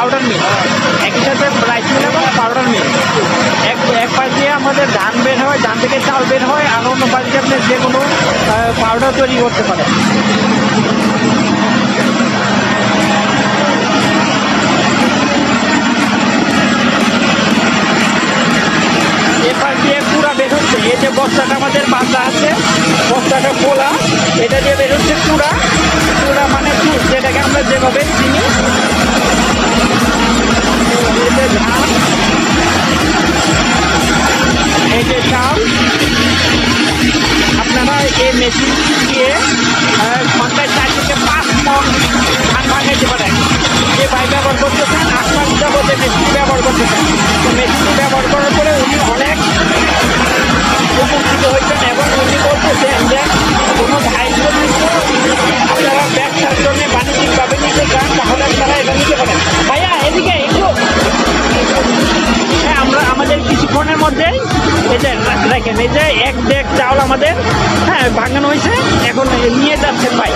Powder মিল, একই সাথে rice mill এবং পাউডার মিল। এক পাশ দিয়ে আমাদের ধান বের হয়, ধান থেকে চাল বের হয়, আর অন্য পাশ দিয়ে আপনি যে কোনো পাউডার তৈরি করতে পারেন। এপাশ দিয়ে কুড়া বের হচ্ছে, এই যে বস্তাটা আমাদের বাঁধা আছে, বস্তাটা খোলা, এটা দিয়ে বের হচ্ছে কুড়া। কুড়া মানে জুস, যেটাকে আমরা যেভাবে চিনি। এই যে ধান, এই যে চাল, আপনারা এই মেশিন দিয়ে ঘন্টায় 4 থেকে 5 মণ ধান ভাঙাইতে পারেন। যে ভাই ব্যবহার করতেছেন, 8 মাস যাবত মেশিন ব্যবহার করতেছেন, তো মেশিনটি ব্যবহার করার পরে উনি অনেক উপকৃত হয়েছেন এবং উনি বলতেছেন যে কোনো ভাই যদি আপনারা ব্যবসার জন্য বাণিজ্যিকভাবে নিতে চান তাহলে আপনারা এটা নিতে পারেন। ভাইয়া এদিকে একটু, হ্যাঁ, আমরা আমাদের কিছুক্ষণের মধ্যে এই যে দেখেন, এই যে 1 ডেক চাউল আমাদের ভাঙানো হয়েছে, এখন নিয়ে যাচ্ছেন ভাই।